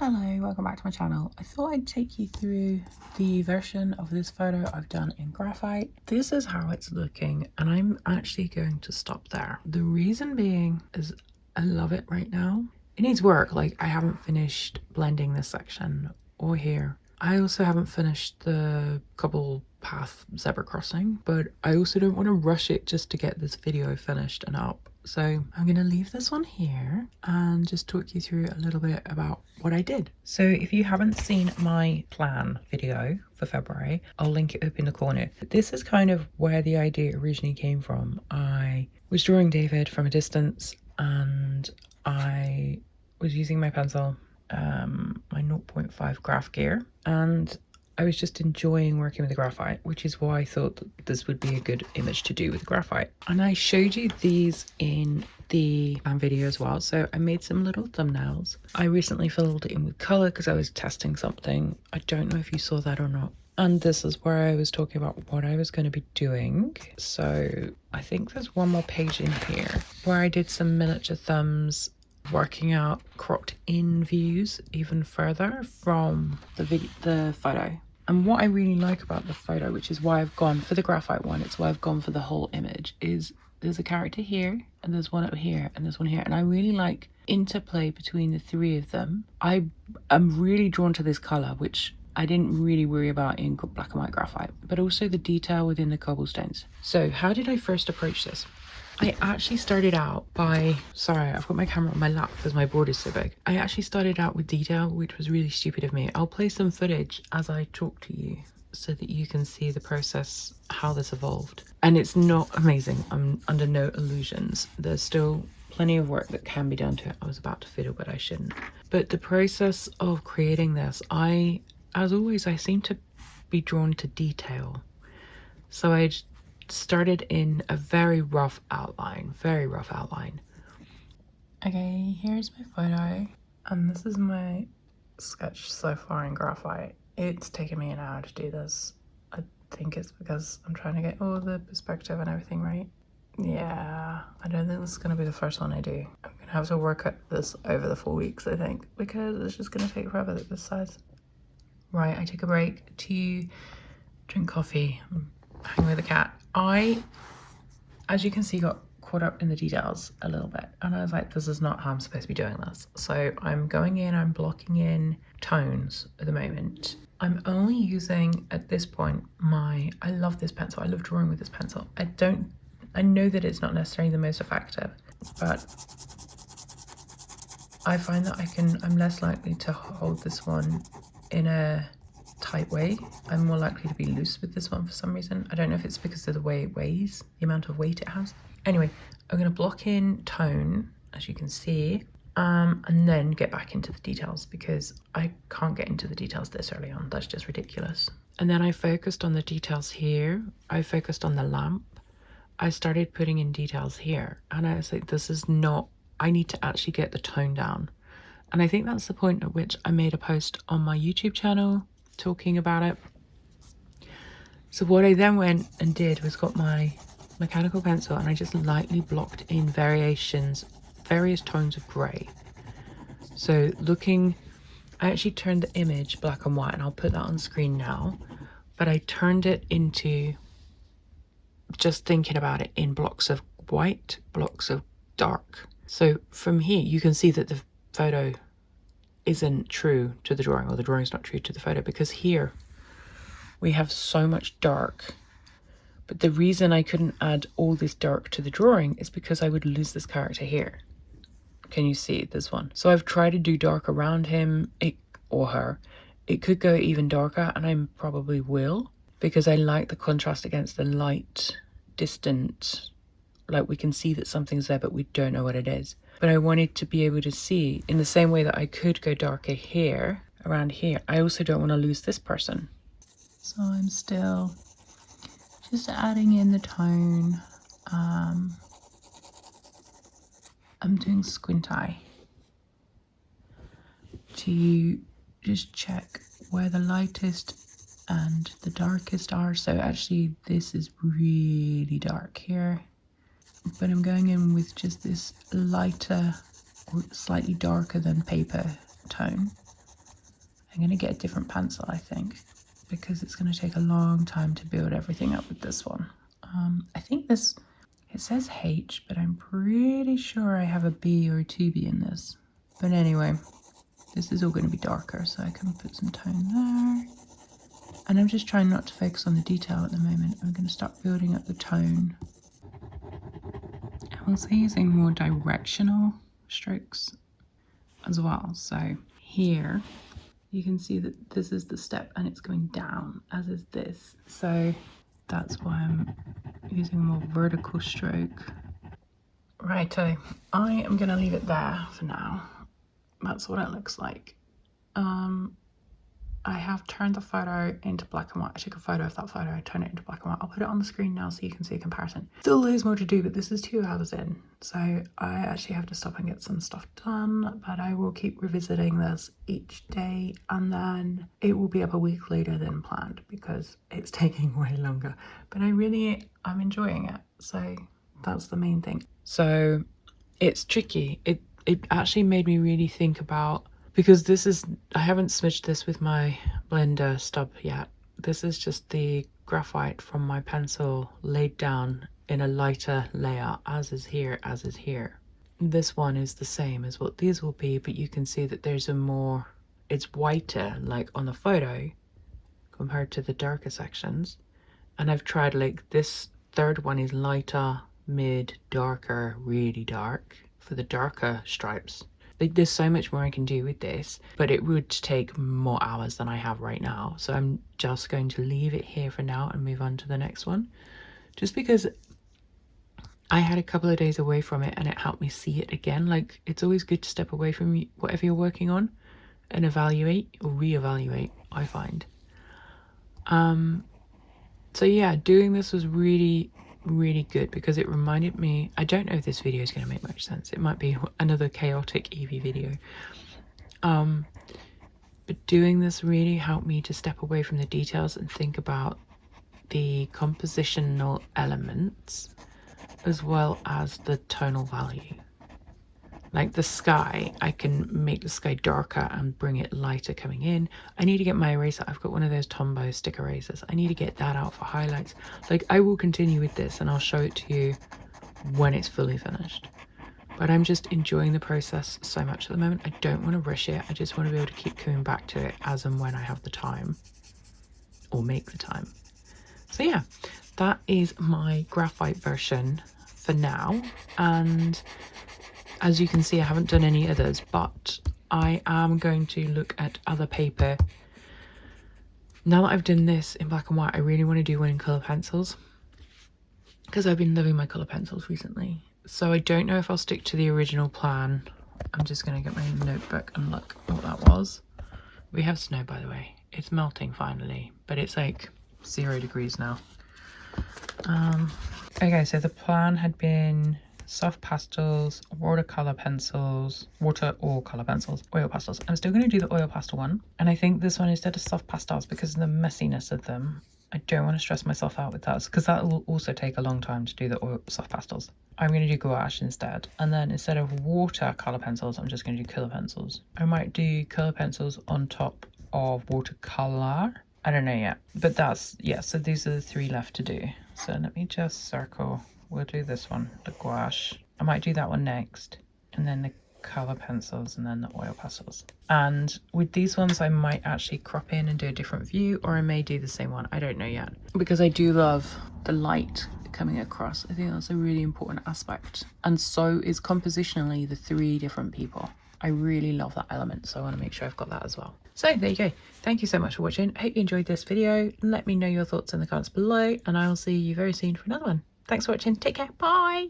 Hello, welcome back to my channel. I thought I'd take you through the version of this photo I've done in graphite. This is how it's looking, and I'm actually going to stop there. The reason being is I love it right now. It needs work, like I haven't finished blending this section or here. I also haven't finished the couple path zebra crossing, but I also don't want to rush it just to get this video finished and up. So I'm going to leave this one here and just talk you through a little bit about what I did. So if you haven't seen my plan video for February, I'll link it up in the corner. This is kind of where the idea originally came from. I was drawing David from a distance and I was using my pencil, my 0.5 graph gear, and I was just enjoying working with the graphite, which is why I thought that this would be a good image to do with graphite. And I showed you these in the video as well, so I made some little thumbnails. I recently filled it in with colour because I was testing something. I don't know if you saw that or not. And this is where I was talking about what I was going to be doing. So I think there's one more page in here where I did some miniature thumbs, working out cropped in views even further from the photo. And what I really like about the photo, which is why I've gone for the graphite one, it's why I've gone for the whole image, is there's a character here and there's one up here and there's one here, and I really like interplay between the three of them. I'm really drawn to this color, which I didn't really worry about in black and white graphite, but also the detail within the cobblestones. So how did I first approach this? I actually started out by, sorry, I've got my camera on my lap because my board is so big. I actually started out with detail, which was really stupid of me. I'll play some footage as I talk to you so that you can see the process, how this evolved. And it's not amazing. I'm under no illusions. There's still plenty of work that can be done to it. I was about to fiddle, but I shouldn't. But the process of creating this, as always, I seem to be drawn to detail. So I started in a very rough outline. Okay, here's my photo, and this is my sketch so far in graphite. It's taken me an hour to do this. I think it's because I'm trying to get all the perspective and everything right. Yeah, I don't think this is going to be the first one I do. I'm going to have to work at this over the 4 weeks, I think, because it's just going to take forever at this size. Right, I took a break to drink coffee, hang with the cat. I, as you can see, got caught up in the details a little bit, and I was like, this is not how I'm supposed to be doing this. So I'm going in, I'm blocking in tones at the moment. I'm only using, at this point, I love this pencil. I love drawing with this pencil. I know that it's not necessarily the most effective, but I find that I'm less likely to hold this one in a tight way. I'm more likely to be loose with this one for some reason. I don't know if it's because of the way it weighs, the amount of weight it has. Anyway, I'm going to block in tone, as you can see, and then get back into the details because I can't get into the details this early on. That's just ridiculous. And then I focused on the details here. I focused on the lamp. I started putting in details here, and I was like, this is not, I need to actually get the tone down. And I think that's the point at which I made a post on my YouTube channel talking about it. So what I then went and did was got my mechanical pencil and I just lightly blocked in various tones of grey. So I actually turned the image black and white, and I'll put that on screen now, but I turned it into just thinking about it in blocks of white, blocks of dark. So from here you can see that the photo isn't true to the drawing, or the drawing's not true to the photo, because here we have so much dark. But the reason I couldn't add all this dark to the drawing is because I would lose this character here. Can you see this one? So I've tried to do dark around him or her. It could go even darker, and I probably will, because I like the contrast against the light, distant, like we can see that something's there but we don't know what it is. But I wanted to be able to see in the same way that I could go darker here, around here. I also don't want to lose this person. So I'm still just adding in the tone. I'm doing squint eye to just check where the lightest and the darkest are. So actually this is really dark here, but I'm going in with just this lighter or slightly darker than paper tone. I'm going to get a different pencil, I think, because it's going to take a long time to build everything up with this one. I think this, it says H, but I'm pretty sure I have a B or a 2B in this. But anyway, this is all going to be darker, so I can put some tone there. And I'm just trying not to focus on the detail at the moment. I'm going to start building up the tone. I'm also using more directional strokes as well. So here you can see that this is the step and it's going down, as is this. So that's why I'm using a more vertical stroke. Righto, I am going to leave it there for now. That's what it looks like. I have turned the photo into black and white. I took a photo of that photo, I turned it into black and white. I'll put it on the screen now so you can see a comparison. Still there's more to do, but this is 2 hours in. So I actually have to stop and get some stuff done, but I will keep revisiting this each day, and then it will be up a week later than planned because it's taking way longer. But I'm enjoying it. So that's the main thing. So it's tricky. It actually made me really think about, because this is, I haven't smudged this with my blender stub yet. This is just the graphite from my pencil laid down in a lighter layer, as is here, as is here. This one is the same as what these will be, but you can see that there's a more, it's whiter like on the photo compared to the darker sections. And I've tried, like, this third one is lighter, mid, darker, really dark for the darker stripes. Like, there's so much more I can do with this, but it would take more hours than I have right now. So I'm just going to leave it here for now and move on to the next one. Just because I had a couple of days away from it and it helped me see it again. Like, it's always good to step away from whatever you're working on and evaluate or reevaluate, I find. So yeah, doing this was really good because it reminded me, I don't know if this video is going to make much sense. It might be another chaotic Evie video. But doing this really helped me to step away from the details and think about the compositional elements as well as the tonal value. Like the sky, I can make the sky darker and bring it lighter coming in. I need to get my eraser. I've got one of those Tombow stick erasers. I need to get that out for highlights. Like, I will continue with this and I'll show it to you when it's fully finished. But I'm just enjoying the process so much at the moment. I don't want to rush it. I just want to be able to keep coming back to it as and when I have the time, or make the time. So yeah, that is my graphite version for now. And as you can see, I haven't done any others, but I am going to look at other paper. Now that I've done this in black and white, I really want to do one in colour pencils because I've been loving my colour pencils recently. So I don't know if I'll stick to the original plan. I'm just going to get my notebook and look what that was. We have snow, by the way. It's melting finally, but it's like 0 degrees now. Okay, so the plan had been soft pastels, watercolour pencils, water or colour pencils, oil pastels. I'm still going to do the oil pastel one. And I think this one, instead of soft pastels, because of the messiness of them, I don't want to stress myself out with that, because that will also take a long time to do the soft pastels. I'm going to do gouache instead. And then instead of watercolour pencils, I'm just going to do colour pencils. I might do colour pencils on top of watercolour. I don't know yet. But that's, yeah, so these are the 3 left to do. So let me just circle. We'll do this one, the gouache. I might do that one next. And then the colour pencils and then the oil pastels. And with these ones, I might actually crop in and do a different view, or I may do the same one. I don't know yet. Because I do love the light coming across. I think that's a really important aspect. And so is compositionally the 3 different people. I really love that element, so I want to make sure I've got that as well. So there you go. Thank you so much for watching. I hope you enjoyed this video. Let me know your thoughts in the comments below, and I will see you very soon for another one. Thanks for watching. Take care. Bye.